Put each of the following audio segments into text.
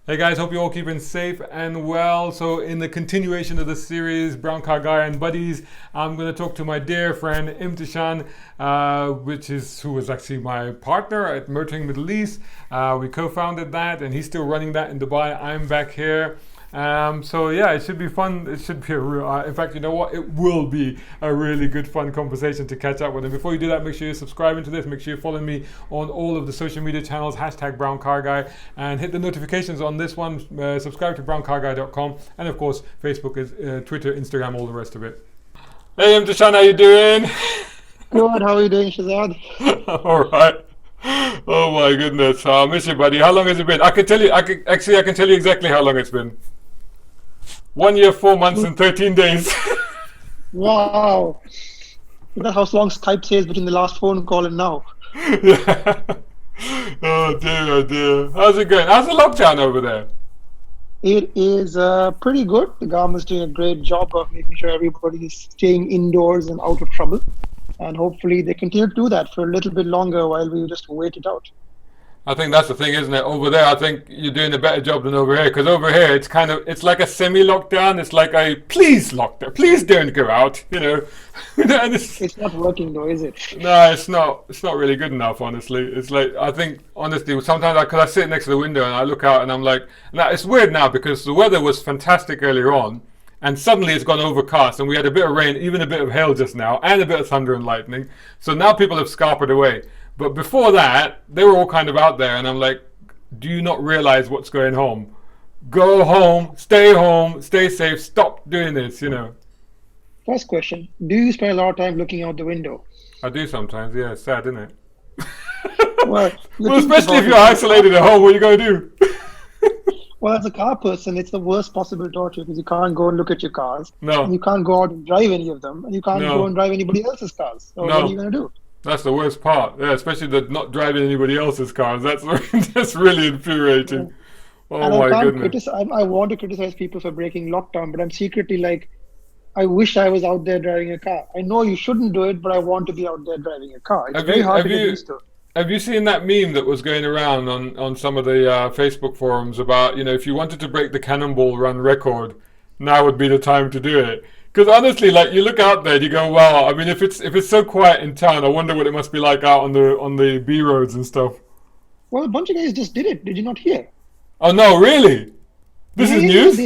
Hey guys, hope you're all keeping safe and well. So, in the continuation of the series, Brown Car Guy and Buddies, I'm going to talk to my dear friend Imthishan, who was actually my partner at Motoring Middle East. We co-founded that, and he's still running that in Dubai. I'm back here. So yeah, it should be fun. It should be a real. In fact, you know what? It will be a really good, fun conversation to catch up with. And before you do that, make sure you're subscribing to this. Make sure you're following me on all of the social media channels. #Brown Car Guy, and hit the notifications on this one. Subscribe to browncarguy.com, and of course, Facebook, Twitter, Instagram, all the rest of it. Hey, Imthishan, how you doing? Good. How are you doing, Shazad? All right. Oh my goodness, I miss you, buddy. How long has it been? I can tell you. I can tell you exactly how long it's been. 1 year, 4 months, and 13 days. Wow. Is that how long Skype says between the last phone call and now? Yeah. Oh dear, oh dear. How's it going? How's the lockdown over there? It is pretty good. The government's doing a great job of making sure everybody is staying indoors and out of trouble. And hopefully they continue to do that for a little bit longer while we just wait it out. I think that's the thing, isn't it? Over there, I think you're doing a better job than over here. Because over here, it's like a semi-lockdown. It's like a please lockdown. Please don't go out. You know. And it's not working though, is it? No, it's not. It's not really good enough, honestly. It's like I think, honestly, sometimes because I sit next to the window and I look out and I'm like, now it's weird now because the weather was fantastic earlier on, and suddenly it's gone overcast, and we had a bit of rain, even a bit of hail just now, and a bit of thunder and lightning. So now people have scarpered away. But before that, they were all kind of out there, and I'm like, do you not realize what's going on? Go home, stay safe, stop doing this, you know. First question, do you spend a lot of time looking out the window? I do sometimes, yeah, it's sad, isn't it? Well, especially if you're isolated at home, what are you going to do? Well, as a car person, it's the worst possible torture because you can't go and look at your cars. No. And you can't go out and drive any of them. And you can't go and drive anybody else's cars. So what are you going to do? That's the worst part. Yeah, especially the not driving anybody else's cars. That's really infuriating. Yeah. Oh and my goodness. I want to criticize people for breaking lockdown, but I'm secretly like, I wish I was out there driving a car. I know you shouldn't do it, but I want to be out there driving a car. It's very hard to get used to. Have you seen that meme that was going around on some of the Facebook forums about, you know, if you wanted to break the Cannonball Run record, now would be the time to do it? Because honestly, like you look out there and you go, wow. I mean, if it's so quiet in town, I wonder what it must be like out on the B roads and stuff. Well, a bunch of guys just did it. Did you not hear? Oh no, really? This is news?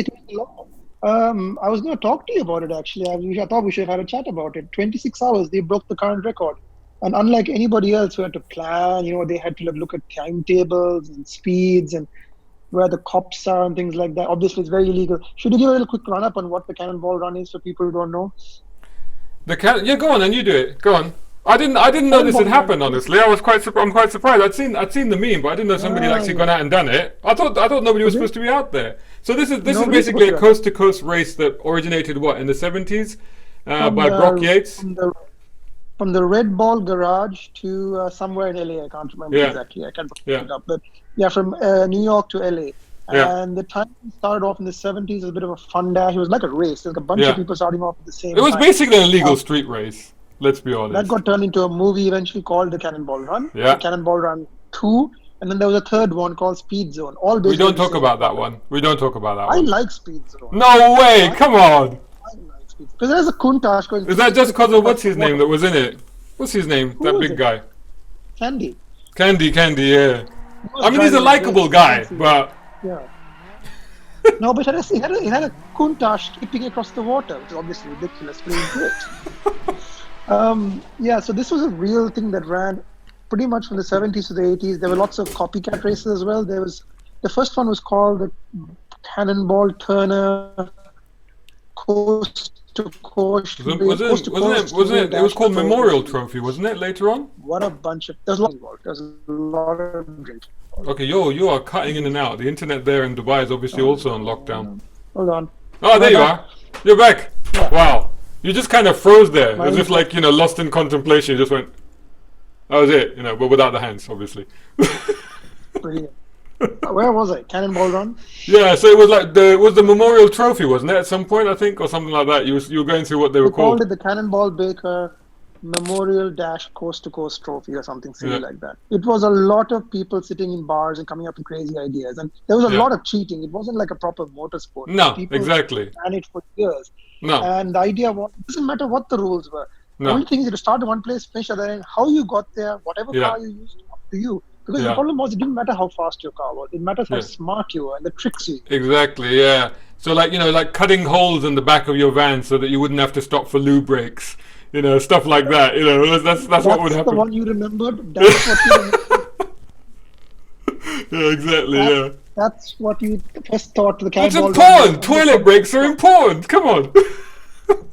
I was going to talk to you about it actually. I thought we should have had a chat about it. 26 hours, they broke the current record. And unlike anybody else who had to plan, you know, they had to look at timetables and speeds and where the cops are and things like that. Obviously, it's very illegal. Should you give a little quick run-up on what the Cannonball Run is for people who don't know? Yeah, go on, and you do it. Go on. I didn't know this had happened. Honestly, I'm quite surprised. I'd seen the meme, but I didn't know somebody had actually gone out and done it. I thought nobody was supposed to be out there. So this is basically a coast-to-coast race that originated in the 70s by Brock Yates. From the Red Ball Garage to somewhere in LA, I can't remember exactly. I can't put it up, but yeah, from New York to LA. And the time started off in the 70s as a bit of a fun dash. It was like a race. There was a bunch of people starting off at the same time. It was basically an illegal street race. Let's be honest. That got turned into a movie eventually called The Cannonball Run. Yeah. The Cannonball Run 2. And then there was a third one called Speed Zone. We don't talk about that one. I like Speed Zone. No way! Come on! Because there's a Countach going. Is that just because of what's his name that was in it? What's his name? That big guy. Candy, yeah. I mean, he's a likable guy, but... Yeah. No, but he had a Countach skipping across the water, which is obviously ridiculous, but it was great. Yeah, so this was a real thing that ran pretty much from the 70s to the 80s. There were lots of copycat races as well. The first one was called the Cannonball Turner Coast to Coast. It was called Memorial Trophy, wasn't it, later on? What a bunch of... There's a lot of drink. Okay, you are cutting in and out. The internet there in Dubai is obviously also on lockdown. Hold on. Oh, there you are. You're back. Yeah. Wow. You just kind of froze there, as if like, lost in contemplation. You just went, that was it, but without the hands, obviously. Brilliant. Where was it? Cannonball Run? Yeah, so it was like the Memorial Trophy, wasn't it? At some point, I think, or something like that. You were going through what they were called. Called it the Cannonball Baker Memorial Dash Coast to Coast Trophy or something silly like that. It was a lot of people sitting in bars and coming up with crazy ideas. And there was a lot of cheating. It wasn't like a proper motorsport. No, People exactly. ran it for years. No. And the idea was, it doesn't matter what the rules were. The only thing is to start in one place, finish at the end. How you got there, whatever car you used, up to you. Because the problem was, it didn't matter how fast your car was. It matters how smart you were and the tricks you. Exactly, yeah. So like, like cutting holes in the back of your van so that you wouldn't have to stop for lube breaks. Stuff like that. That's what would happen. That's the one you remembered. That's what you remembered. Yeah, exactly, That's what you first thought. The It's important. Toilet breaks are important. Come on.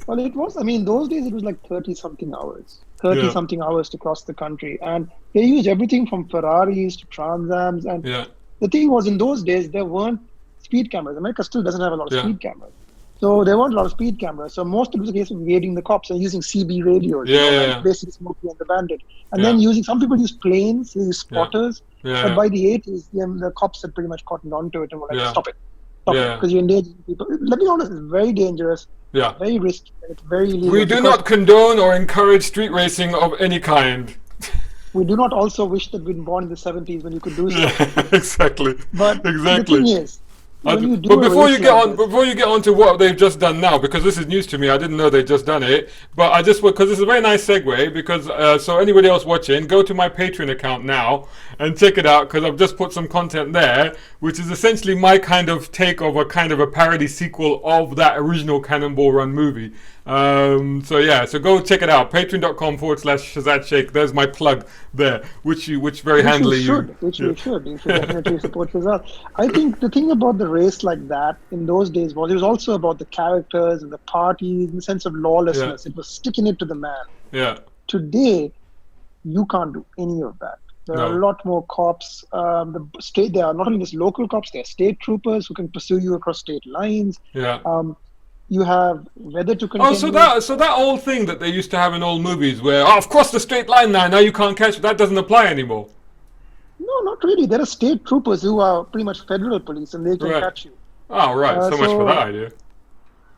Well, it was. Those days it was like 30-something hours. 30-something hours to cross the country. And they used everything from Ferraris to Trans Ams. And the thing was, in those days, there weren't speed cameras. America still doesn't have a lot of speed cameras. So there weren't a lot of speed cameras. So most of it was a case of evading the cops and using CB radios. Basically Smokey and the Bandit. And then some people use planes, they use spotters. But by the 80s, the cops had pretty much cottoned onto it and were like, stop it. Stop it. Because you're endangering people. Let me be honest, it's very dangerous. Very risky. And it's very illegal. We do not condone or encourage street racing of any kind. We do not also wish that we'd been born in the 70s when you could do so. Exactly. But the thing is, but before you get on to what they've just done now, because this is news to me, I didn't know they'd just done it. But because it's a very nice segue. Because so anybody else watching, go to my Patreon account now and check it out, because I've just put some content there, which is essentially my kind of take of a kind of a parody sequel of that original Cannonball Run movie. So go check it out. Patreon.com/Shazad Sheikh. There's my plug there, which very handily you should definitely support Shazad. I think the thing about the race like that in those days was it was also about the characters and the parties and the sense of lawlessness. It was sticking it to the man. Today, you can't do any of that. There are a lot more cops. They are not only just local cops, they are state troopers who can pursue you across state lines. You have weather to contend so that old thing that they used to have in old movies where, I've crossed the straight line now you can't catch it, that doesn't apply anymore. No, not really. There are state troopers who are pretty much federal police and they can catch you. Oh, right. So much for that idea.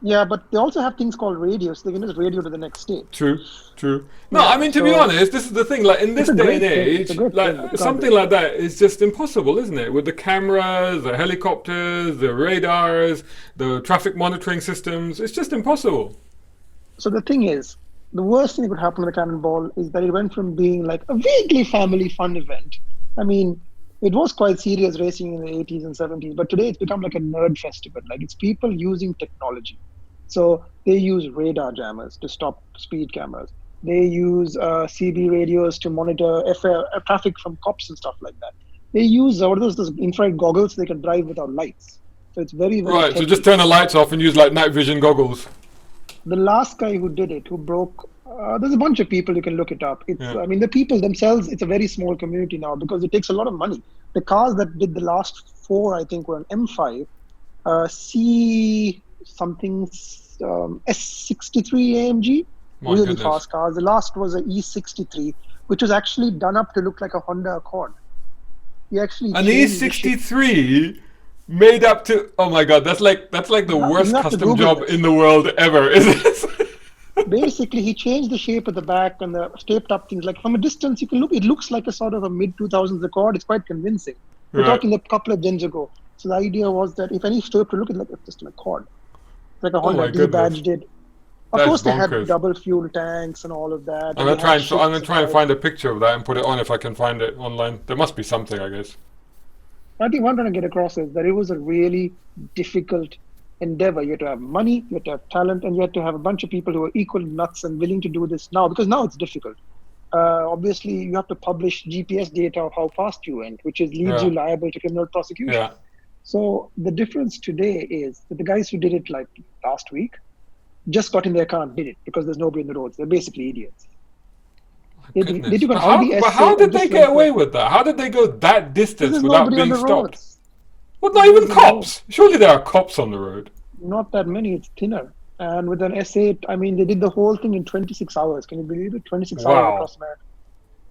Yeah, but they also have things called radios. They can just radio to the next state. True. No, to be honest, this is the thing. Like in this day and age, something like that is just impossible, isn't it? With the cameras, the helicopters, the radars, the traffic monitoring systems, it's just impossible. So the thing is, the worst thing that could happen to the Cannonball is that it went from being like a vaguely family fun event. It was quite serious racing in the 80s and 70s, but today it's become like a nerd festival. Like it's people using technology. So they use radar jammers to stop speed cameras. They use CB radios to monitor traffic from cops and stuff like that. They use those infrared goggles so they can drive without lights. So it's very, very right. So just turn the lights off and use like night vision goggles. The last guy who did it, who broke, there's a bunch of people, you can look it up. It's the people themselves, it's a very small community now because it takes a lot of money. The cars that did the last 4, I think, were an M5, S63 AMG, really fast cars. The last was an E63, which was actually done up to look like a Honda Accord. An E63 made up to, oh my god, that's like the worst custom job in the world ever, isn't it? Basically, he changed the shape of the back and the taped up things. Like from a distance, you can look. It looks like a sort of a mid-2000s Accord. It's quite convincing. We're talking a couple of gens ago. So the idea was that if any shape to look, it's like just an Accord. It's like a Honda D-badged it. Of course, they had double fuel tanks and all of that. I'm gonna try and find a picture of that and put it on if I can find it online. There must be something, I guess. I think what I'm trying to get across is that it was a really difficult endeavor. You had to have money, you had to have talent, and you had to have a bunch of people who are equal nuts and willing to do this now, because now it's difficult. Obviously, you have to publish GPS data of how fast you went, which leaves you liable to criminal prosecution. Yeah. So the difference today is that the guys who did it like last week just got in their car and did it because there's nobody in the roads. They're basically idiots. They took an Audi S8. But how did they get away with that? How did they go that distance without being stopped? Well, not even cops. Surely there are cops on the road. Not that many. It's thinner. And with an S8, they did the whole thing in 26 hours. Can you believe it? 26 hours across America.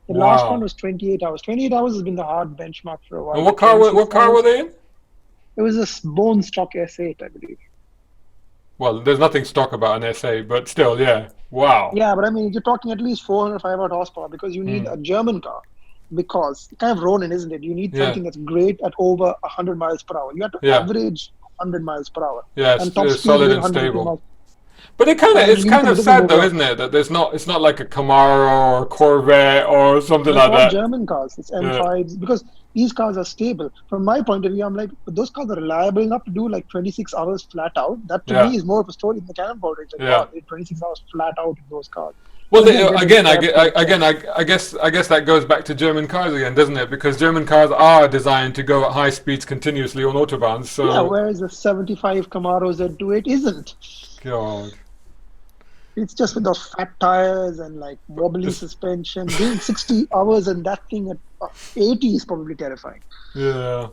The last one was 28 hours. 28 hours has been the hard benchmark for a while. And what car were they in? It was a bone stock S8, I believe. Well, there's nothing stock about an SA, but still, yeah. Wow. Yeah, but I mean, you're talking at least 400, 500 horsepower because you need a German car. Because kind of Ronin, isn't it? You need Yeah. something that's great at over 100 miles per hour. You have to Yeah. average 100 miles per hour. Yeah, And top it's speed solid is and 150 stable. miles. But And it's you need kind to of live in sad though, Mobile. isn't it? That it's not like a Camaro or Corvette or something It's like all that. German cars. It's Yeah. M5s because these cars are stable. From my point of view, I'm like, but those cars are reliable enough to do like 26 hours flat out. That to Yeah. me is more of a story in the Cannonball range. Like, Yeah. wow, they did 26 hours flat out in those cars. Well, And again, getting again, prepped and checked. I guess that goes back to German cars again, doesn't it? Because German cars are designed to go at high speeds continuously on autobahns. Yeah, So, whereas the 75 Camaros that do it isn't. God, It's just with those fat tires and like wobbly Just- suspension. Doing 60 hours and that thing at 80 is probably terrifying. yeah.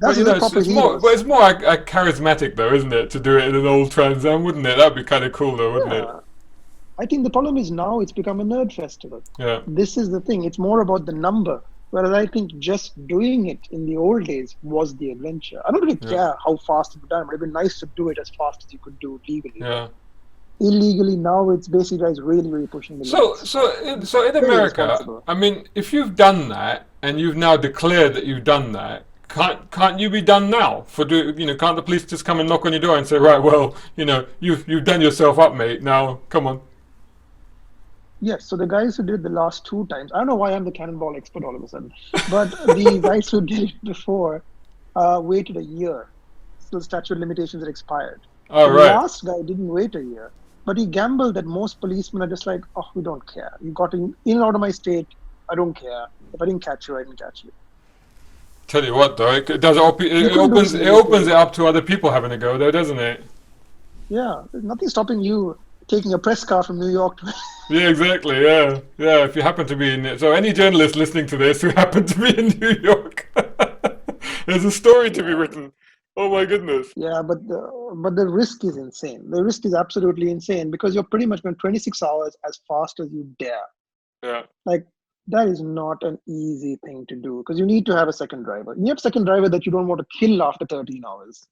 That's But the proper it's more, heroes. but it's more charismatic though, isn't it? To do it in an old Trans Am, wouldn't it? That'd be kind of cool though, wouldn't it? Yeah. I think the problem is now it's become a nerd festival. Yeah. This is the thing. It's more about the number. Whereas I think just doing it in the old days was the adventure. I don't really care how fast it was done, but it'd be nice to do it as fast as you could do legally. Yeah. Illegally now, it's basically guys really, really pushing the limits. So in Very America, responsible. I mean, if you've done that and you've now declared that you've done that, can't you be done now? Can't the police just come and knock on your door and say, right, well, you've done yourself up, mate. Now, come on. Yes, so the guys who did the last 2 times, I don't know why I'm the cannonball expert all of a sudden, but the guys who did it before waited a year. Still, statute of limitations had expired. All The right. last guy didn't wait a year, but he gambled that most policemen are just like, oh, we don't care. You got in and out of my state. I don't care. If I didn't catch you, I didn't catch you. Tell you what, though, it does it opens it up to other people having a go, though, doesn't it? Yeah, there's nothing stopping you taking a press car from New York to Yeah, exactly. Yeah, yeah. If you happen to be in, so any journalist listening to this who happen to be in New York, there's a story to be written. Oh my goodness. Yeah, but the risk is insane. The risk is absolutely insane because you're pretty much going 26 hours as fast as you dare. Yeah. Like that is not an easy thing to do because you need to have a second driver. You have a second driver that you don't want to kill after 13 hours.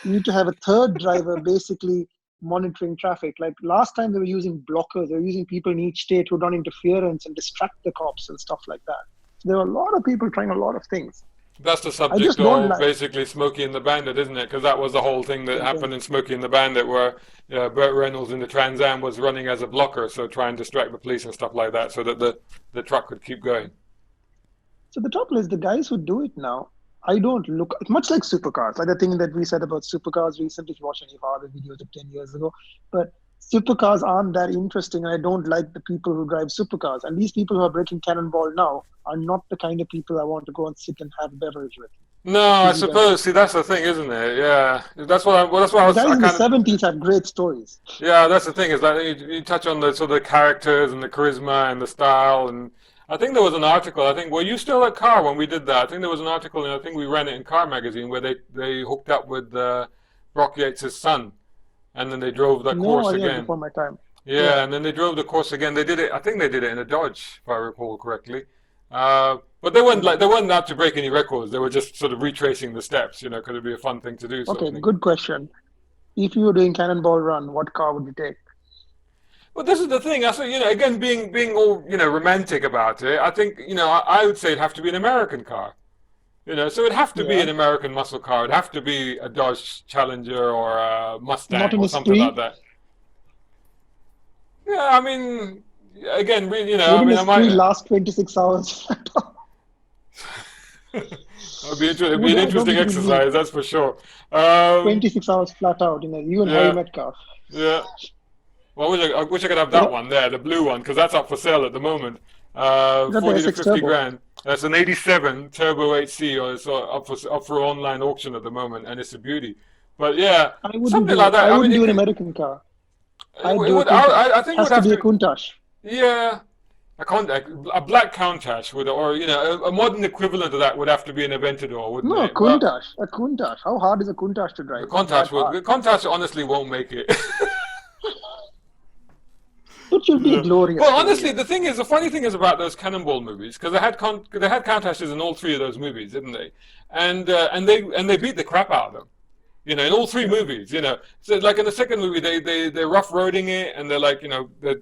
You need to have a third driver basically monitoring traffic. Like last time they were using blockers, they were using people in each state who done interference and distract the cops and stuff like that. So there were a lot of people trying a lot of things. That's the I subject just don't of like. basically Smokey and the Bandit, isn't it? Because that was the whole thing that happened in Smokey and the Bandit, where Burt Reynolds in the Trans Am was running as a blocker, so try and distract the police and stuff like that, so that the truck could keep going. So the trouble is the guys who do it now, I don't look much like supercars. Like the thing that we said about supercars recently, if you watch any of our other videos of 10 years ago. But supercars aren't that interesting, and I don't like the people who drive supercars. And these people who are breaking Cannonball now are not the kind of people I want to go and sit and have a beverage with. No, I suppose. See, that's the thing, isn't it? Yeah, that's what I The was. guys I in the kind of. 70s have great stories. Yeah, that's the thing is that you touch on the sort of the characters and the charisma and the style, and I think there was an article. I think were you still at Car when we did that? I think there was an article, and I think we ran it in Car magazine where they hooked up with Brock Yates' son, and then they drove that course No, yeah, again. before my time. Yeah, and then they drove the course again. They did it. I think they did it in a Dodge, if I recall correctly. But they weren't out to break any records. They were just sort of retracing the steps. Could it be a fun thing to do? Sort of Okay, thing. good question. If you were doing Cannonball Run, what car would you take? Well, this is the thing. I say, again, being all romantic about it. I think I would say it'd have to be an American car. So it'd have to be Yeah. an American muscle car. It'd have to be a Dodge Challenger or a Mustang Not in or the something street? like that. Yeah, I mean, again, really, I Wouldn't mean, the I might. street last 26 hours? It'd be an I don't interesting think you exercise, that's for sure. 26 hours flat out in a you and Yeah. Harry Metcalf. Yeah. Well, I wish I could have that one there, the blue one, because that's up for sale at the moment. Is that the 40 to S6 50 Turbo? grand. That's an 87 Turbo 8C, or it's up for online auction at the moment, and it's a beauty. But yeah, I wouldn't something do, like that. I wouldn't do an it could- American car. it I'd would- do a would- Countach. I think it Has would have to be a to. Countach. Yeah, a black Countach would, or a modern equivalent of that would have to be an Aventador, wouldn't No, a it? But Countach. A Countach. How hard is a Countach to drive? Not that hard. The Countach honestly won't make it. It should be glorious. Well, for honestly, you. the funny thing is about those Cannonball movies, because they had Countachs in all three of those movies, didn't they? And they beat the crap out of them. in all three movies. So like in the second movie, they're rough roading it, and they're like,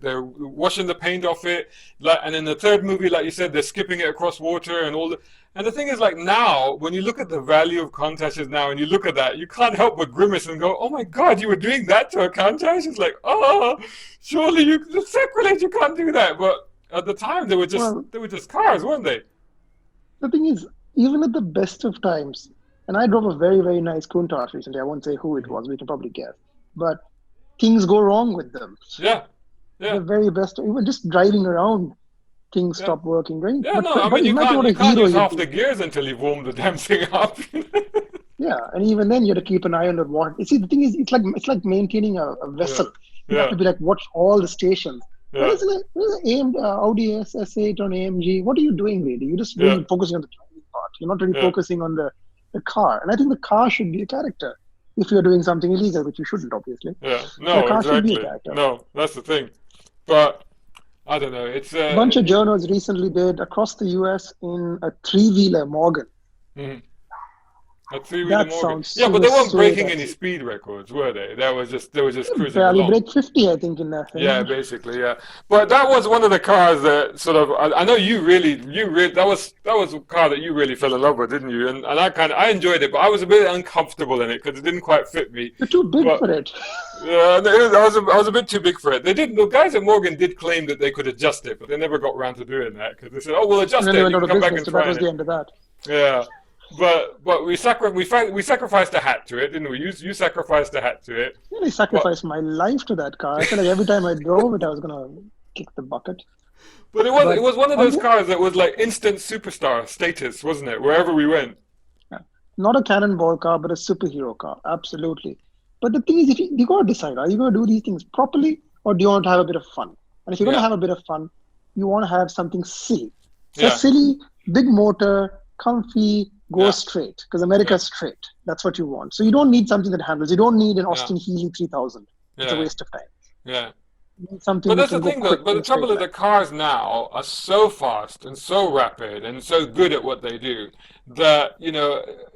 they're washing the paint off it. Like, and in the third movie, like you said, they're skipping it across water and all. And the thing is, like now, when you look at the value of Countach's now, and you look at that, you can't help but grimace and go, "Oh my God, you were doing that to a Countach?" It's like, oh, surely it's sacrilege. You can't do that. But at the time, they were just cars, weren't they? The thing is, even at the best of times. And I drove a very, very nice Countach recently. I won't say who it was. We can probably guess. But things go wrong with them. Yeah. The very best. Even just driving around, things stop working. Right? Yeah, you can't use half the gears until you've warmed the damn thing up. Yeah, and even then you have to keep an eye on the water. You see, the thing is, it's like maintaining a vessel. You have to be like, watch all the stations. Yeah. What is it? Audi S8 on AMG. What are you doing, really? You're just really focusing on the driving part. You're not really focusing on the car. And I think the car should be a character if you're doing something illegal, which you shouldn't, obviously. Yeah, no, the car exactly. Should be a character. No, that's the thing. But I don't know. It's a bunch of journals recently did across the US in a three-wheeler Morgan. Mm-hmm. A three-wheeler Morgan. Yeah, but they weren't breaking any speed records, were they? They were just cruising along. Barely break 50, I think, in that thing. Yeah, basically, yeah. But that was one of the cars that sort of, I know you really, that was a car that you really fell in love with, didn't you? And I enjoyed it, but I was a bit uncomfortable in it because it didn't quite fit me. You're too big for it. Yeah, I was a bit too big for it. The guys at Morgan did claim that they could adjust it, but they never got around to doing that because they said, "Oh, we'll adjust it. You can come back and try it." That was the end of that. Yeah. But we sacrificed a hat to it, didn't we? You sacrificed a hat to it. Yeah, I sacrificed my life to that car. I feel like every time I drove it, I was gonna kick the bucket. But it was one of those cars that was like instant superstar status, wasn't it? Wherever we went. Yeah. Not a cannonball car, but a superhero car. Absolutely. But the thing is, you gotta decide: are you gonna do these things properly, or do you want to have a bit of fun? And if you're gonna have a bit of fun, you want to have something silly. So silly, big motor, comfy. Go straight, because America's straight. That's what you want. So you don't need something that handles. You don't need an Austin Healey 3000. It's a waste of time. Yeah. You need something but that's the thing, though. But the trouble is the cars now are so fast and so rapid and so good at what they do that,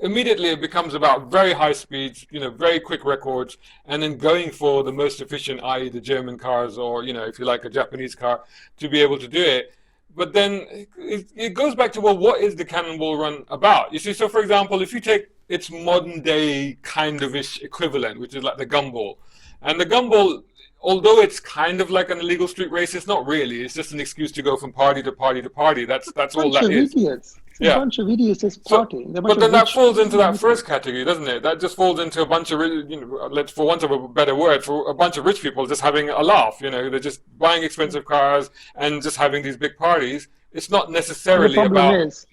immediately it becomes about very high speeds, very quick records, and then going for the most efficient, i.e. the German cars or, if you like, a Japanese car, to be able to do it. But then it goes back to, well, what is the Cannonball Run about? You see, so for example, if you take its modern day kind of-ish equivalent, which is like the gumball, and the gumball, although it's kind of like an illegal street race, it's not really. It's just an excuse to go from party to party to party. That's all that is. Idiots. It's a bunch of idiots just partying. But then that falls into that first category, doesn't it? That just falls into a bunch of, for want of a better word, for a bunch of rich people just having a laugh. They're just buying expensive cars and just having these big parties. It's not necessarily about... The problem is,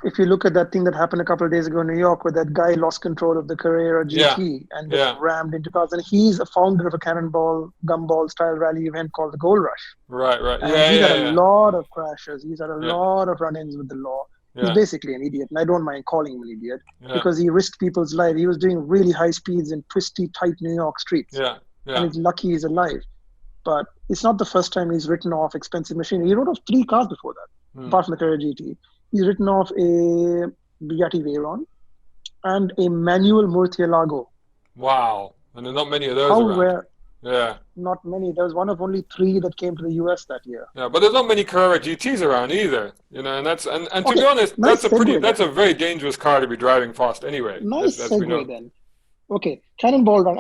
if you look at that thing that happened a couple of days ago in New York, where that guy lost control of the Carrera GT and rammed into cars, and he's a founder of a cannonball, gumball style rally event called the Gold Rush. Right. And he's had a lot of crashes. He's had a lot of run-ins with the law. He's basically an idiot, and I don't mind calling him an idiot because he risked people's lives. He was doing really high speeds in twisty, tight New York streets. And he's lucky he's alive. But it's not the first time he's written off expensive machinery. He wrote off 3 cars before that, apart from the Carrera GT. He's written off a Bugatti Veyron and a manual Murcielago. Wow. And there are not many of those around. Yeah. Not many. There was one of only 3 that came to the US that year. Yeah, but there's not many Carrera GTs around either. And that's and to be honest, that's a very dangerous car to be driving fast anyway. Nice segue then. Okay, Cannonball Run.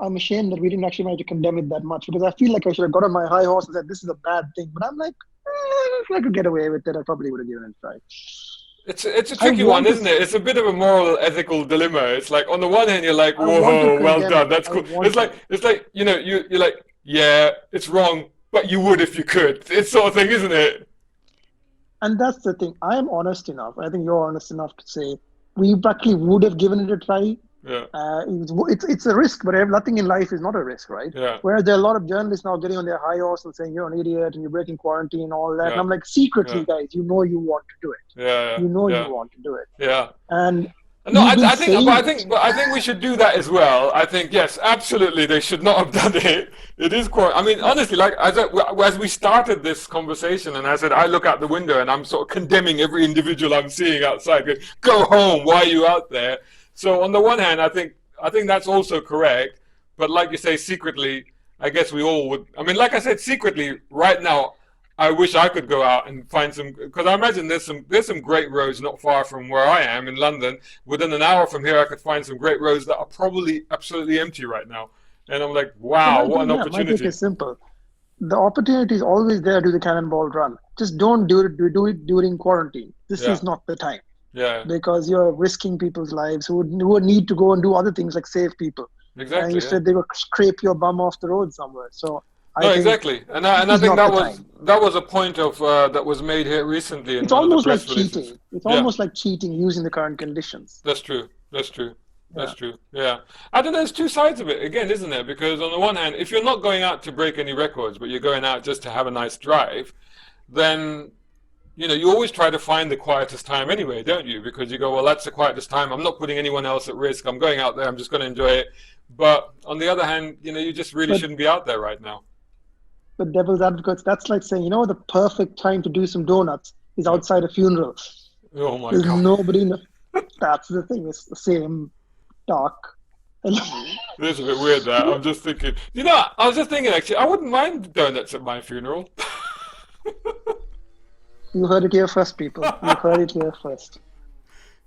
I'm ashamed that we didn't actually manage to condemn it that much because I feel like I should have got on my high horse and said this is a bad thing. But I'm like, if I could get away with it, I probably would have given it a try. It's a tricky one, isn't it? It's a bit of a moral, ethical dilemma. It's like on the one hand, you're like, whoa, well done, that's cool. It's like you're like, yeah, it's wrong, but you would if you could. It's sort of thing, isn't it? And that's the thing. I am honest enough. I think you're honest enough to say we practically would have given it a try. Yeah. It's a risk, but nothing in life is not a risk, right? Yeah. Whereas there are a lot of journalists now getting on their high horse and saying you're an idiot and you're breaking quarantine and all that. Yeah. And I'm like, secretly, guys, you know you want to do it. Yeah. You know you want to do it. Yeah. And no, I think we should do that as well. I think yes, absolutely, they should not have done it. It is quite. I mean, honestly, like as we started this conversation, and I said I look out the window and I'm sort of condemning every individual I'm seeing outside. Go home. Why are you out there? So on the one hand, I think that's also correct. But like you say, secretly, I guess we all would. I mean, like I said, secretly, right now, I wish I could go out and find some, because I imagine there's some great roads not far from where I am in London. Within an hour from here, I could find some great roads that are probably absolutely empty right now. And I'm like, wow, what an opportunity. My take is simple. The opportunity is always there to do the Cannonball Run. Just don't do it during quarantine. This is not the time. Yeah. Because you're risking people's lives who would need to go and do other things like save people. Exactly. And you said they would scrape your bum off the road somewhere. So no, exactly, and I think that was a point of that was made here recently. It's almost like cheating. It's almost like cheating using the current conditions. That's true. That's true. That's true. Yeah, I think there's two sides of it again, isn't there? Because on the one hand, if you're not going out to break any records, but you're going out just to have a nice drive, then you always try to find the quietest time anyway, don't you? Because you go, well, that's the quietest time. I'm not putting anyone else at risk. I'm going out there. I'm just going to enjoy it. But on the other hand, you just really shouldn't be out there right now. The devil's advocates, that's like saying, the perfect time to do some donuts is outside a funeral. Oh my There's God. nobody. That's the thing. It's the same talk. It's a bit weird that. I'm just thinking, I was just thinking actually, I wouldn't mind donuts at my funeral. You heard it here first, people. You heard it here first.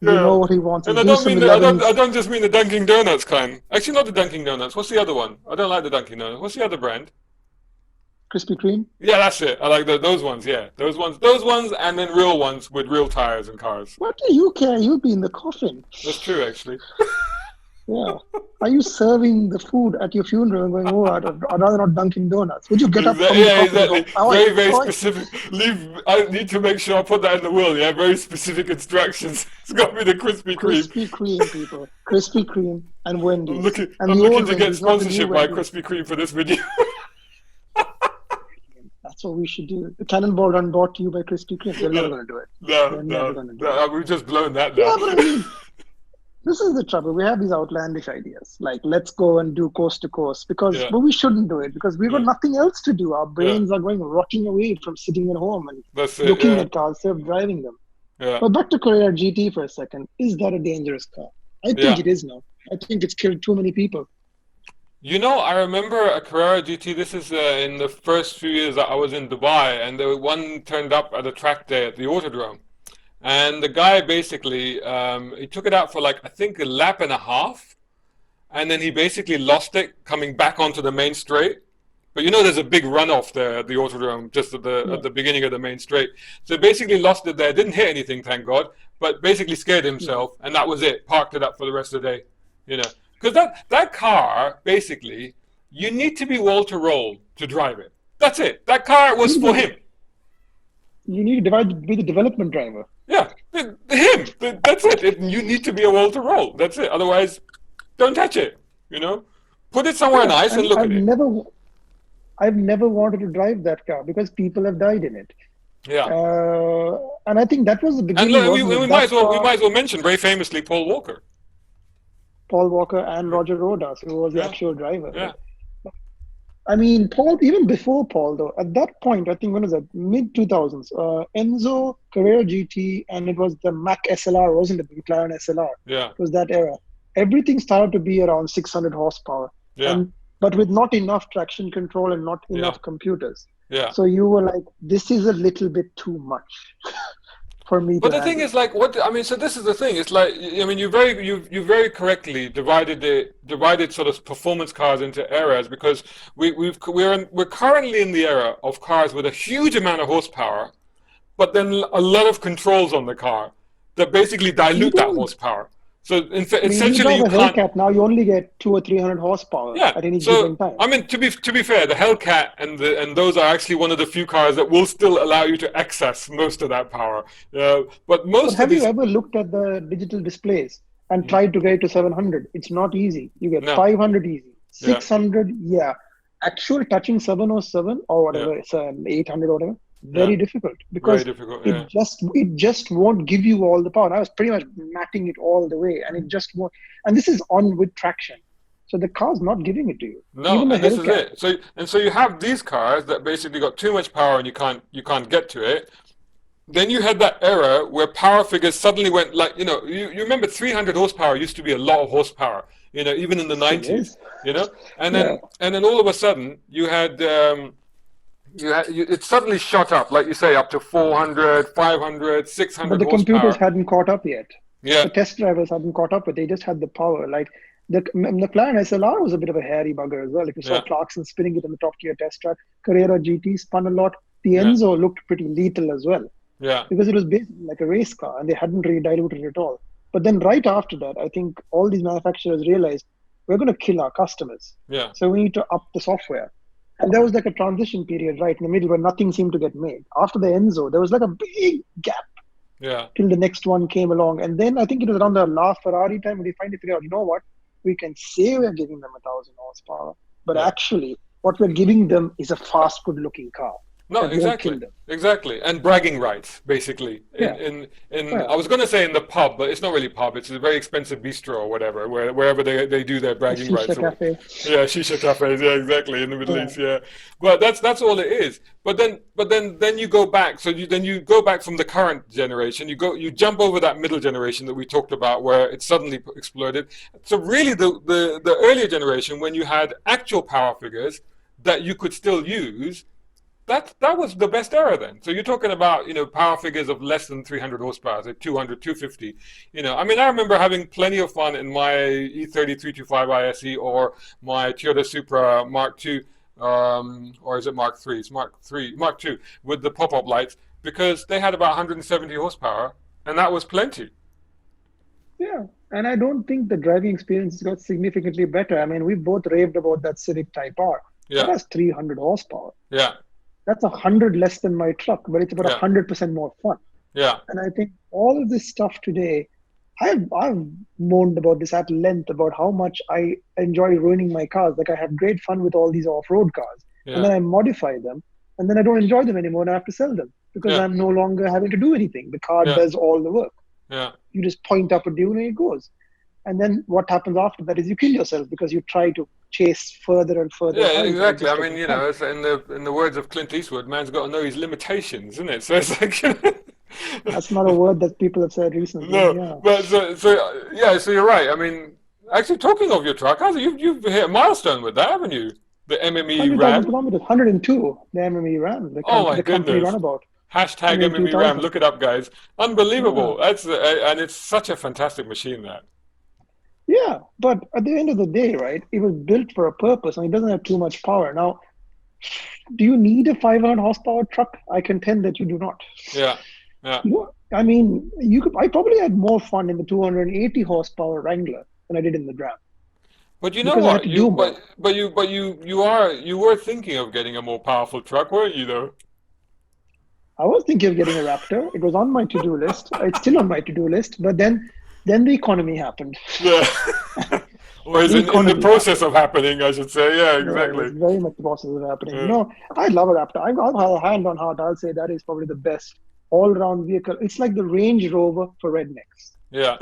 You know what he wants. And I don't just mean the Dunkin' Donuts kind. Actually, not the Dunkin' Donuts. What's the other one? I don't like the Dunkin' Donuts. What's the other brand? Krispy Kreme? Yeah, that's it. I like those ones, yeah. Those ones, and then real ones with real tires and cars. What do you care? You'll be in the coffin. That's true, actually. Yeah. Are you serving the food at your funeral and going, oh, I'd rather not Dunkin' Donuts? Would you get up from the coffin? Exactly. Very specific. I need to make sure I put that in the will, yeah? Very specific instructions. It's got to be the Krispy Kreme. Krispy Kreme, people. Krispy Kreme and Wendy's. I'm looking to get sponsorship by Krispy Kreme for this video. That's what we should do. The Cannonball Run brought to you by Krispy Kreme. They're never going to do it. No. We've just blown that down. Yeah, but I mean, this is the trouble. We have these outlandish ideas, like let's go and do coast to coast, but we shouldn't do it because we've got nothing else to do. Our brains are going rotting away from sitting at home and looking at cars instead of driving them. Yeah. But back to Carrera GT for a second. Is that a dangerous car? I think it is now. I think it's killed too many people. I remember a Carrera GT. This is in the first few years that I was in Dubai, and one turned up at a track day at the Autodrome. And the guy basically, he took it out for I think a lap and a half. And then he basically lost it coming back onto the main straight. But there's a big runoff there at the Autodrome, just at the beginning of the main straight. So basically lost it there. Didn't hit anything, thank God. But basically scared himself. And that was it. Parked it up for the rest of the day, Because that car, basically, you need to be wall-to-roll to drive it. That's it. That car was for him. You need to be the development driver. Yeah, him. That's it. You need to be a wall-to-roll. That's it. Otherwise, don't touch it. Put it somewhere nice and look at it. I've never wanted to drive that car because people have died in it. Yeah. And I think that was the beginning. And look, we might as well mention very famously Paul Walker. Paul Walker and Roger Rodas, who was the actual driver. Yeah. I mean, Paul, even before Paul, though, at that point, I think when was that? Mid-2000s, Enzo, Carrera GT, and it was the Mac SLR, wasn't it? The McLaren SLR. Yeah. It was that era. Everything started to be around 600 horsepower. Yeah. But with not enough traction control and not enough computers. Yeah. So you were like, this is a little bit too much. For me. But the thing is, so this is the thing. It's you very correctly divided sort of performance cars into eras because we're currently in the era of cars with a huge amount of horsepower, but then a lot of controls on the car that basically dilute that horsepower. So essentially, you can't. Hellcat now you only get 200 or 300 horsepower at any given time. I mean, to be fair, the Hellcat and those are actually one of the few cars that will still allow you to access most of that power. But have you ever looked at the digital displays and tried to get to 700? It's not easy. You get 500 easy, 600, actual touching 707 or whatever, it's 800 or whatever. Very difficult because it just won't give you all the power. And I was pretty much matting it all the way, and it just won't. And this is on with traction, so the car's not giving it to you. No, and this is it. So you have these cars that basically got too much power, and you can't get to it. then you had that era where power figures suddenly went like, you remember 300 horsepower used to be a lot of horsepower, even in the Still 90s, is. and Yeah. then all of a sudden you had, it suddenly shot up, like you say, up to 400, 500, But 600 the computers horsepower. hadn't caught up yet. Yeah, The test drivers hadn't caught up, but they just had the power. Like the McLaren SLR was a bit of a hairy bugger as well. If you saw yeah, Clarkson spinning it in the top tier test track, Carrera GT spun a lot. The yeah, Enzo looked pretty lethal as well yeah, because it was basically like a race car and they hadn't really diluted it at all. But then right after that, I think all these manufacturers realized we're going to kill our customers. yeah, So we need to up the software. And there was like a transition period right in the middle where nothing seemed to get made. After the Enzo, there was like a big gap yeah, till the next one came along. And then I think it was around the last Ferrari time when they finally figured out, you know what? We can say we're giving them 1,000 horsepower, but yeah. actually what we're giving them is a fast, good looking car No, that won't kill exactly, them. exactly, and bragging rights, basically. Yeah. In Yeah. I was going to say in the pub, but it's not really pub. It's a very expensive bistro or whatever, wherever they do their bragging rights. Shisha Cafe. Yeah, shisha cafes. Yeah, exactly, in the Middle Yeah. East. Yeah, but that's all it is. But then you go back. So then you go back from the current generation. You jump over that middle generation that we talked about, where it suddenly exploded. So really, the earlier generation, when you had actual power figures that you could still use, that was the best era then. So you're talking about, power figures of less than 300 horsepower, so 200, 250. I mean, I remember having plenty of fun in my E30 325 ISE or my Toyota Supra Mark II, or is it Mark 3? It's Mark 3, Mark 2 with the pop-up lights, because they had about 170 horsepower, and that was plenty. Yeah. And I don't think the driving experience got significantly better. I mean, we both raved about that Civic Type R. That Yeah, has 300 horsepower. yeah, That's 100 less than my truck, but it's about yeah, 100% more fun. yeah, And I think all of this stuff today, I've moaned about this at length about how much I enjoy ruining my cars. Like I have great fun with all these off-road cars, and yeah, then I modify them, and then I don't enjoy them anymore, and I have to sell them because yeah, I'm no longer having to do anything. The car yeah, does all the work. yeah. You just point up a dune and it goes. And then what happens after that is you kill yourself because you try to chase further and further Yeah, heights, and it exactly. just I mean, doesn't come. it's in the words of Clint Eastwood, man's got to know his limitations, isn't it? So it's like, That's not a word that people have said recently. no, Yeah. but yeah, so you're right. I mean, actually, talking of your truck, you've hit a milestone with that, haven't you? The MME 100,000 Ram. kilometers, 102, the MME Ram, Oh my the company goodness. runabout, Hashtag MME Ram. 102,000. Look it up, guys. Yeah. Unbelievable. That's and it's such a fantastic machine. That. Yeah. But at the end of the day, right, it was built for a purpose and it doesn't have too much power. Now, do you need a 500 horsepower truck? I contend that you do not. Yeah, yeah. I mean, I probably had more fun in the 280 horsepower Wrangler than I did in the Ram But you know because I had what? to do more. You were thinking of getting a more powerful truck, weren't you? Though. I was thinking of getting a Raptor. It was on my to-do list. It's still on my to-do list. But then the economy happened. Yeah. Or is The in the economy process happened. of happening, I should say. Yeah, No, exactly. it's very much the process of happening. Yeah. No, I love a Raptor. I've hand on heart. I'll say that is probably the best all-round vehicle. It's like the Range Rover for rednecks. Yeah.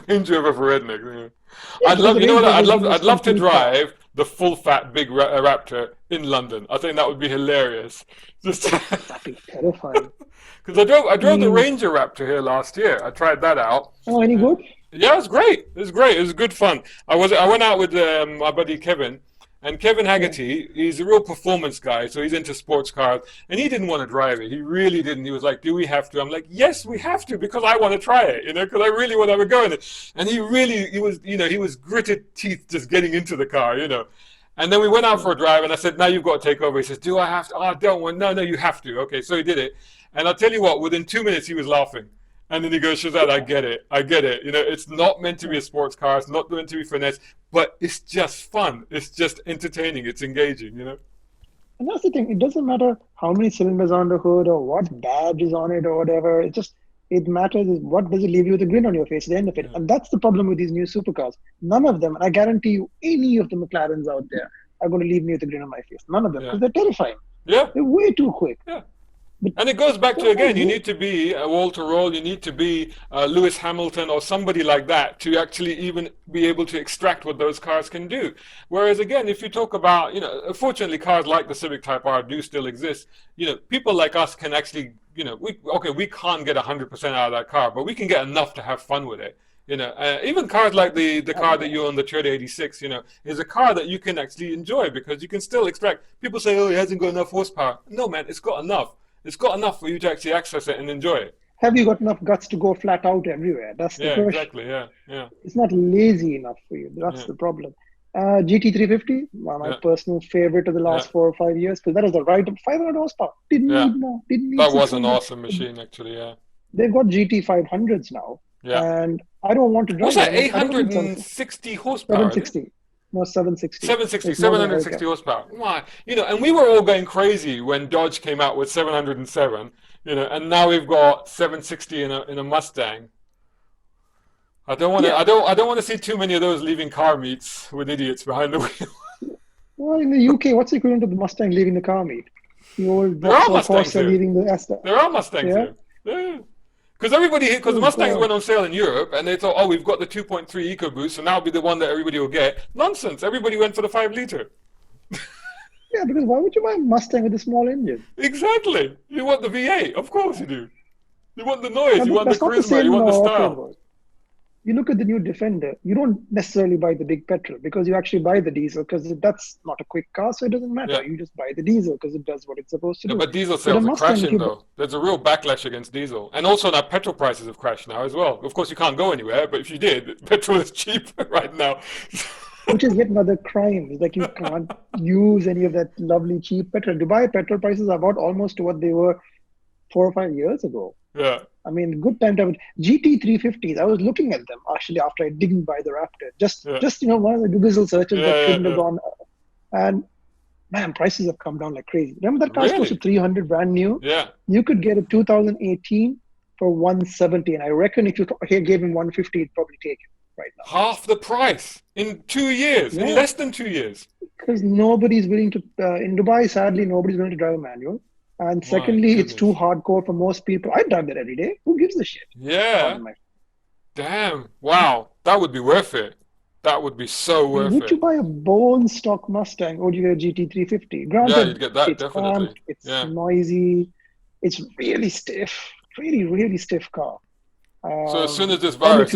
Range Rover for redneck. Yeah. Yeah, because the You know Range what? Rover is the most I'd love to complete car. drive the full fat big Raptor in London. I think that would be hilarious. Just That'd be terrifying. because I I drove the mean, Ranger Raptor here last year. I tried that out. oh, any good? Yeah, it was great. It was great. It was good fun. I went out with my buddy Kevin, and Kevin Yeah. Haggerty. He's a real performance guy, so he's into sports cars, and he didn't want to drive it. He really didn't. He was like, "Do we have to?" I'm like, "Yes, we have to because I want to try it. Because I really want to have a go in it." And he was gritted teeth just getting into the car. And then we went out for a drive, and I said, "Now you've got to take over." He says, "Do I have to?" "Oh, I don't want." "No, no, you have to." Okay, so he did it, and I'll tell you what. Within 2 minutes, he was laughing. And then he goes, Shazad, I get it. I get it. It's not meant to be a sports car. It's not meant to be finesse, but it's just fun. It's just entertaining. It's engaging. And that's the thing. It doesn't matter how many cylinders on the hood or what badge is on it or whatever. It matters is what does it leave you with a grin on your face at the end of it. Yeah. And that's the problem with these new supercars. None of them, and I guarantee you, any of the McLarens out there are going to leave me with a grin on my face. None of them, Yeah. because they're terrifying. Yeah. They're way too quick. Yeah. And it goes back to, Well, again, you need to be Walter Roll, you need to be Lewis Hamilton or somebody like that to actually even be able to extract what those cars can do. Whereas again, if you talk about, fortunately cars like the Civic Type R do still exist. People like us can actually, we can't get 100% out of that car, but we can get enough to have fun with it. Even cars like the car that you own, the Toyota 86, is a car that you can actually enjoy because you can still extract. People say, oh, it hasn't got enough horsepower. No, man, it's got enough. It's got enough for you to actually access it and enjoy it. Have you got enough guts to go flat out everywhere? That's the question. Exactly. Yeah. It's not lazy enough for you. That's the problem. GT350, my personal favorite of the last 4 or 5 years, because that was the right 500 horsepower. Didn't need more. Didn't need that was an awesome machine, actually. Yeah. They've got GT500s now, and I don't want to drive. What's that? 860 horsepower. 760. No, 760. 760 horsepower. Why? And we were all going crazy when Dodge came out with 707. And now we've got 760 in a Mustang. I don't want to. I don't want to see too many of those leaving car meets with idiots behind the wheel. Well, in the UK, what's the equivalent of the Mustang leaving the car meet? The old Corsa leaving the Aston. There are Mustangs here. Yeah. Because the Mustangs went on sale in Europe, and they thought, oh, we've got the 2.3 EcoBoost, so now will be the one that everybody will get. Nonsense. Everybody went for the 5-liter. Yeah, because why would you buy a Mustang with a small engine? Exactly. You want the V8. Of course you do. You want the noise. You want the charisma. You want the style. You look at the new Defender, you don't necessarily buy the big petrol because you actually buy the diesel because that's not a quick car, so it doesn't matter. Yeah. You just buy the diesel because it does what it's supposed to do. But diesel sales are crashing, though. There's a real backlash against diesel. And also now petrol prices have crashed now as well. Of course, you can't go anywhere, but if you did, petrol is cheap right now. Which is yet another crime. It's like you can't use any of that lovely cheap petrol. Dubai petrol prices are about almost to what they were 4 or 5 years ago. Yeah. I mean, good time to have it. GT350s, I was looking at them actually after I didn't buy the Raptor. Just one of the Google searches that couldn't have gone. And man, prices have come down like crazy. Remember that car was close to 300 brand new? Yeah. You could get a 2018 for 170. And I reckon if you gave him 150, he'd probably take it right now. Half the price in 2 years, in less than 2 years. Because nobody's willing to, in Dubai, sadly, nobody's willing to drive a manual. And secondly, it's too hardcore for most people. I drive that every day. Who gives a shit? Yeah. Damn. Wow. That would be worth it. That would be so worth it. Would you buy a bone stock Mustang or would you get a GT350? Granted, you'd get that, it's definitely. Cramped, it's noisy. It's really stiff. Really, really stiff car. So as soon as this virus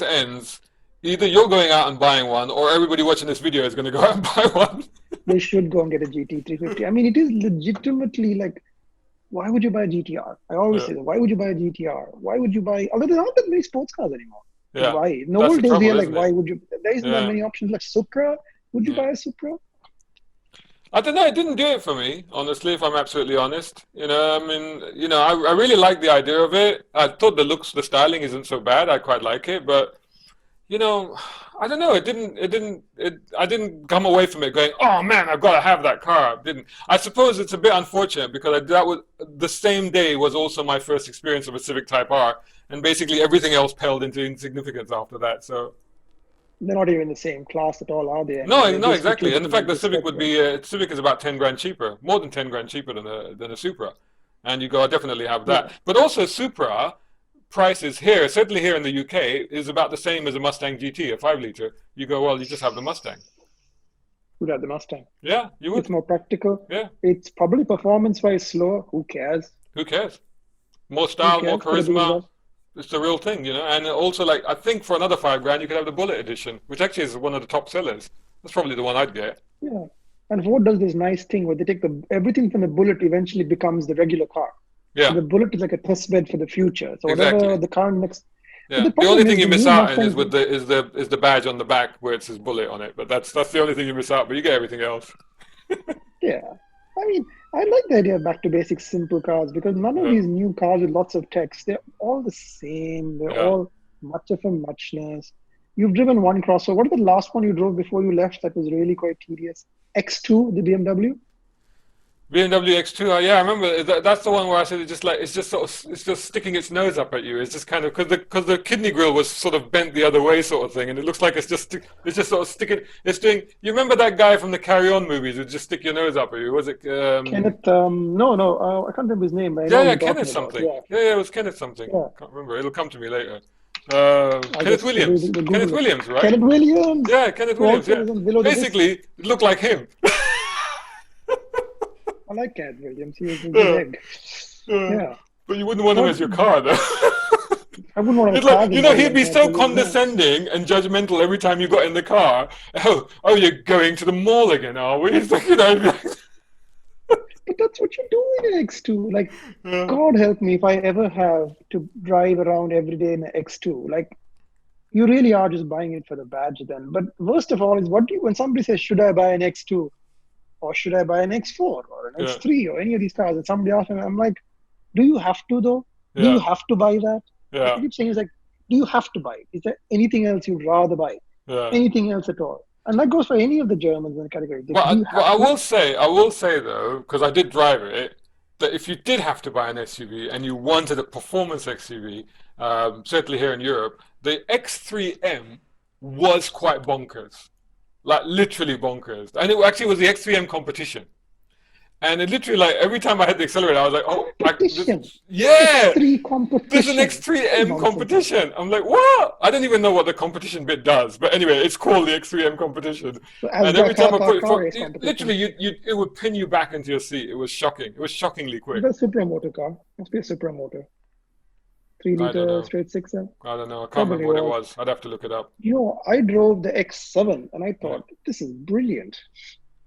ends, either you're going out and buying one, or everybody watching this video is going to go out and buy one. They should go and get a GT350. I mean, it is legitimately like, why would you buy a GTR? I always say that. Why would you buy a GTR? Why would you buy, although there aren't that many sports cars anymore. Yeah. Why? In the old days, we are like, why would you? There isn't that many options. Like Supra, would you buy a Supra? I don't know. It didn't do it for me, honestly, if I'm absolutely honest. I really like the idea of it. I thought the styling isn't so bad. I quite like it, but I don't know. I didn't come away from it going, oh man, I've got to have that car. I suppose it's a bit unfortunate because that was the same day was also my first experience of a Civic Type R, and basically everything else paled into insignificance after that. So they're not even in the same class at all, are they? No, exactly. And in fact, the Civic would be Civic is about 10 grand cheaper, more than 10 grand cheaper than a Supra, and you go, I definitely have that. But also Supra prices here, certainly here in the UK, is about the same as a Mustang GT, a 5-liter. You go, well, you just have the Mustang. Would have the Mustang. Yeah, you would. It's more practical. Yeah. It's probably performance-wise slower. Who cares? Who cares? More style, more charisma. It's the real thing, And also, like, I think for another 5 grand, you could have the Bullet Edition, which actually is one of the top sellers. That's probably the one I'd get. Yeah. And Ford does this nice thing where they take everything from the Bullet eventually becomes the regular car. Yeah. So the Bullet is like a test bed for the future. So whatever the car next. Yeah. The only thing you miss out on is the badge on the back where it says Bullet on it. But that's the only thing you miss out. But you get everything else. Yeah. I mean, I like the idea of back to basics, simple cars, because none of these new cars with lots of text, they're all the same. They're all much of a muchness. You've driven one crossover. What was the last one you drove before you left that was really quite tedious? X2, the BMW? BMW X2, yeah, I remember that's the one where I said it's just sticking its nose up at you. It's just kind of because the kidney grill was sort of bent the other way, sort of thing, and it looks like it's just sort of sticking. It's doing. You remember that guy from the Carry On movies who just stick your nose up at you? Was it? Kenneth, no, I can't remember his name, but I know Yeah, who yeah, you're talking Kenneth about. something. Yeah, Yeah, it was Kenneth something. yeah. Can't remember. It'll come to me later. I Kenneth guess Williams. we'll Kenneth Google it. Williams, right? Kenneth Williams, Yeah, Kenneth who Williams. also Yeah. was on Below the Disc. Basically, it looked like him. I like Kenneth Williams. He was a Yeah. good egg. Yeah. Yeah. But you wouldn't want him as your car, though. I wouldn't want to It's like, tag him he'd be Kenneth so Williams. condescending and judgmental every time you got in the car. Oh, you're going to the mall again, are we? It's like, But that's what you do in an X2. Like, God help me if I ever have to drive around every day in an X2. Like, you really are just buying it for the badge then. But worst of all is when somebody says, should I buy an X2 or should I buy an X4 or an X3 or any of these cars? And somebody asks me, I'm like, do you have to though? Do you have to buy that? Yeah. I keep saying, it's like, do you have to buy it? Is there anything else you'd rather buy? Yeah. Anything else at all? And that goes for any of the Germans in the category. Well, I will say though, because I did drive it, that if you did have to buy an SUV and you wanted a performance SUV, certainly here in Europe, the X3M was quite bonkers, like literally bonkers, and it actually was the X3M competition. And it literally, like, every time I hit the accelerator, I was like, oh, yeah, X3 competition. there's an X3M competition. I'm like, what? I don't even know what the competition bit does. But anyway, it's called the X3M competition. So and every time I put it, literally, it would pin you back into your seat. It was shocking. It was shockingly quick. It's a Supra motor car. Must be a Supra motor. 3-liter straight sixer. I don't know. I can't remember what it was. I'd have to look it up. I drove the X7 and I thought, this is brilliant.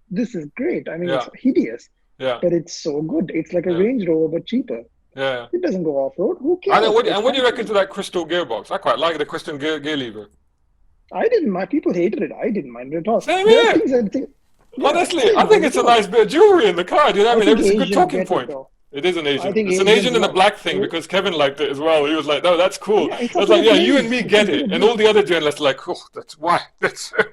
This is great. I mean, it's hideous. Yeah. But it's so good. It's like a Range Rover, but cheaper. Yeah. It doesn't go off-road. Who cares? And what do you reckon to that crystal gearbox? I quite like the crystal gear lever. I didn't mind. People hated it. I didn't mind it at all. Same here. Honestly, I think it's a nice bit of jewelry in the car. Do you know what I mean? It's a good talking point. It is an Asian. It's an Asian and a black thing because Kevin liked it as well. He was like, no, that's cool. I was like, yeah, you and me get it. And all the other journalists are like, oh,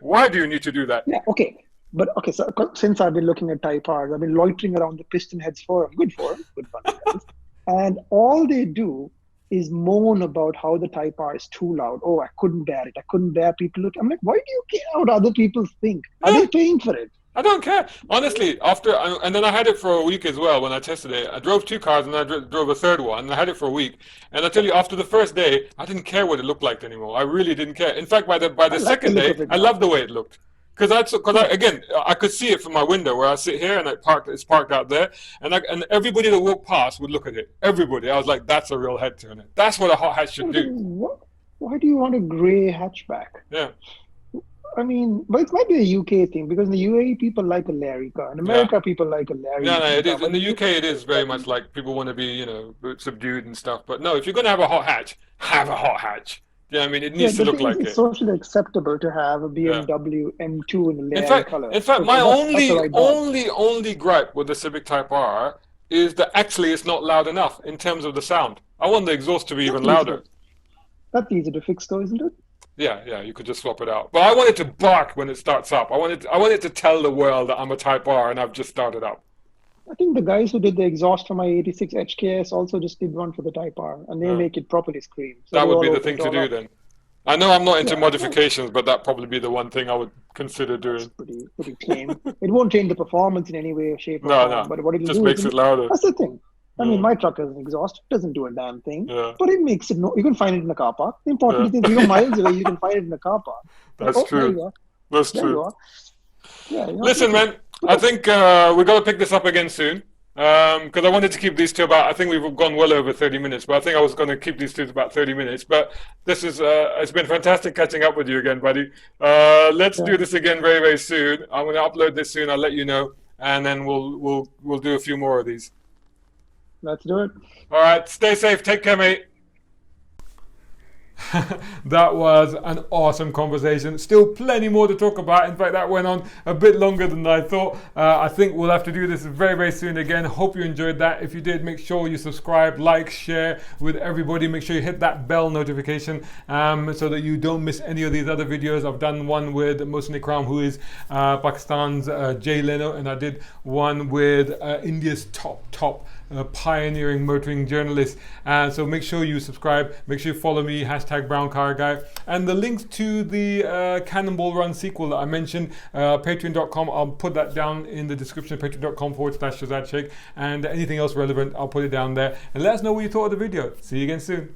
why do you need to do that? Yeah, okay. But okay, so since I've been looking at Type R's, I've been loitering around the Piston Heads forum. Good fun, guys. And all they do is moan about how the Type R is too loud. Oh, I couldn't bear it. I couldn't bear people looking. I'm like, why do you care what other people think? Are they paying for it? I don't care. Honestly, and then I had it for a week as well when I tested it. I drove 2 cars and I drove a third one and I had it for a week. And I tell you, after the first day, I didn't care what it looked like anymore. I really didn't care. In fact, by the second day, I loved the way it looked. Because I could see it from my window where I sit here and it's parked out there, and everybody that walked past would look at it. Everybody, I was like, that's a real head turner. That's what a hot hatch should do. Why do you want a grey hatchback? Yeah. I mean, but it might be a UK thing because in the UAE people like a Larry car. In America, people like a Larry. No, it is. In the UK, it is very much like people want to be, subdued and stuff. But no, if you're going to have a hot hatch, have a hot hatch. Yeah, I mean, it needs to look like it. It's socially acceptable to have a BMW M2 in the Larry color. In fact, my only gripe with the Civic Type R is that actually it's not loud enough in terms of the sound. I want the exhaust to be even louder. That's easy to fix, though, isn't it? Yeah, you could just swap it out. But I want it to bark when it starts up. I want it to tell the world that I'm a Type R and I've just started up. I think the guys who did the exhaust for my 86 HKS also just did one for the Type R, and they make it properly scream. So that would be the thing to do then. I know I'm not into modifications, but that'd probably be the one thing I would consider doing. That's pretty tame. It won't change the performance in any way, shape, or form. No. But what it'll just do makes it louder. That's the thing. I mean, my truck has an exhaust. It doesn't do a damn thing. But it makes it you can find it in the car park. The important thing is, if you're miles away, you can find it in the car park. That's true. There you are. That's there true. You are. Yeah, listen, man, I think we've got to pick this up again soon. Because I wanted to keep these to about, I think we've gone well over 30 minutes, but I think I was going to keep these to about 30 minutes. But this is, it's been fantastic catching up with you again, buddy. Let's do this again very, very soon. I'm going to upload this soon. I'll let you know. And then we'll do a few more of these. Let's do it. All right. Stay safe. Take care, mate. That was an awesome conversation. Still plenty more to talk about. In fact, that went on a bit longer than I thought. I think we'll have to do this very, very soon again. Hope you enjoyed that. If you did, make sure you subscribe, like, share with everybody. Make sure you hit that bell notification so that you don't miss any of these other videos. I've done one with Mohsin Ikram, who is Pakistan's Jay Leno, and I did one with India's top pioneering motoring journalist. So make sure you subscribe, make sure you follow me, #BrownCarGuy, and the links to the Cannonball Run sequel that I mentioned, patreon.com, I'll put that down in the description, patreon.com/Shazad Sheikh, and anything else relevant, I'll put it down there, and let us know what you thought of the video. See you again soon.